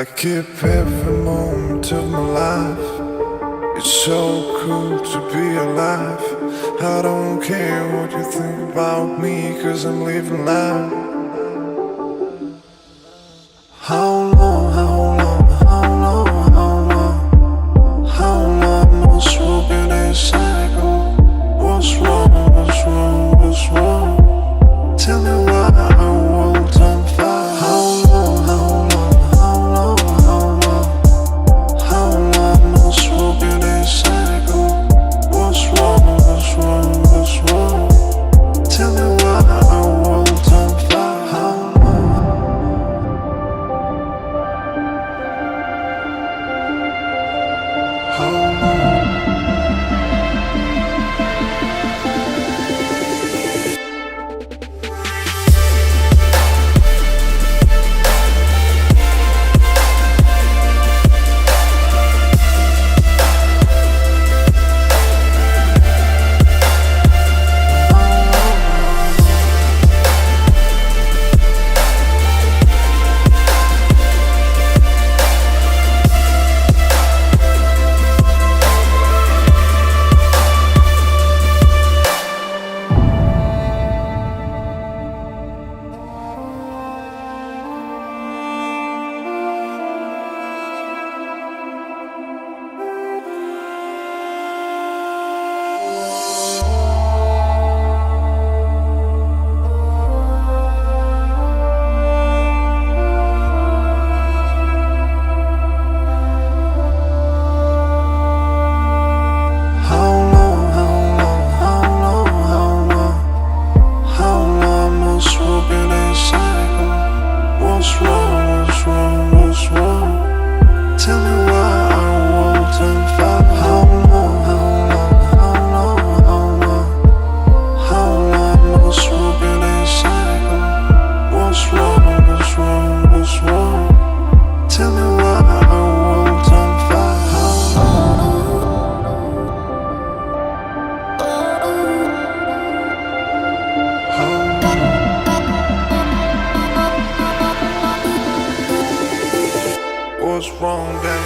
I keep every moment of my life. It's so cool to be alive. I don't care what you think about me, 'cause I'm living life. How long, how long, how long, how long, how long must walk in this cycle? What's wrong, what's wrong, what's wrong? Tell me why I won't on fire. How long, how long, how long, how long, how long must walk in this cycle? What's wrong, what's wrong, what's wrong? Tell me why I won't on fire. How long? How long? What's wrong then?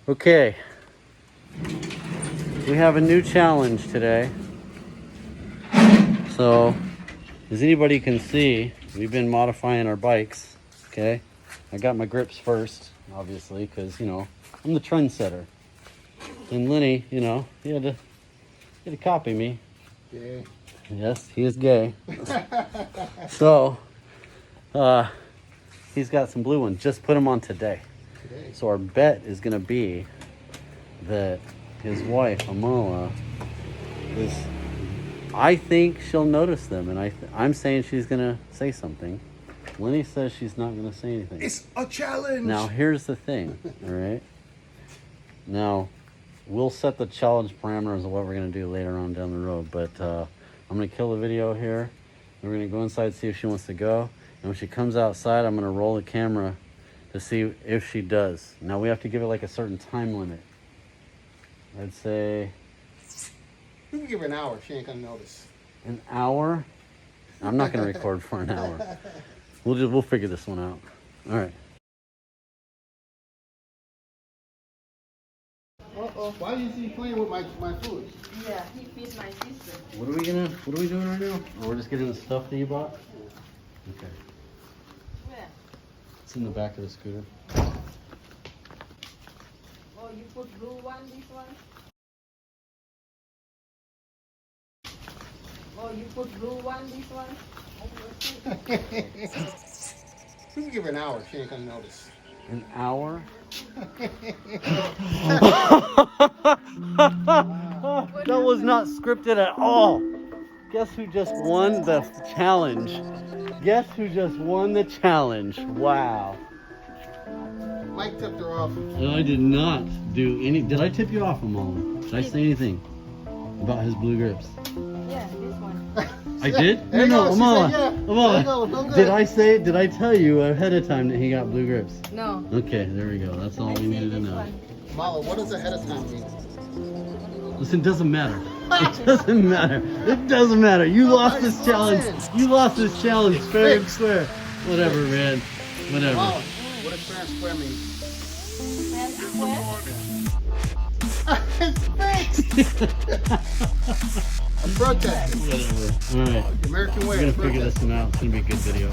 Okay, we have a new challenge today. So, as anybody can see, we've been modifying our bikes. Okay, I got my grips first, obviously, because I'm the trendsetter. And Lenny, he had to copy me. Gay. Yes, he is gay. So, he's got some blue ones. Just put them on today. So our bet is going to be that his wife, Amala, I think she'll notice them. And I'm saying she's going to say something. Lenny says she's not going to say anything. It's a challenge. Now, here's the thing, all right? Now, we'll set the challenge parameters of what we're going to do later on down the road. But I'm going to kill the video here. We're going to go inside, see if she wants to go. And when she comes outside, I'm going to roll the camera to see if she does. Now we have to give it like a certain time limit. I'd say You can give her an hour. She ain't gonna notice. an hour. I'm not gonna record for an hour. We'll figure this one out. All right. Uh-oh. Why is he playing with my food? Yeah, he feeds my sister. What are we doing right now? Or we're just getting the stuff that you bought? Okay. It's in the back of the scooter. Oh, you put blue one, this one? Oh, you put blue one, this one? We can give her an hour. She ain't gonna notice. An hour? That was not scripted at all. Guess who just won the challenge? Guess who just won the challenge? Wow. Mike tipped her off. No, I did not do any. Did I tip you off, Amala? Did I say anything about his blue grips? Yeah, this one. I did? There you No, go. She Amala. said, yeah. There you go. Amala. No good. Did I tell you ahead of time that he got blue grips? No. Okay, there we go. That's all I we say needed to this know. one. Mala, what does ahead of time mean? Listen, it doesn't matter. It doesn't matter. It doesn't matter. You lost this challenge. You lost this challenge fair and square. Whatever, man. Whatever. Mala, what does fair and square mean? And square? It's fixed! I'm protesting. Whatever. All right. The American way. We're gonna I'm figure this protesting. one out. It's gonna be a good video.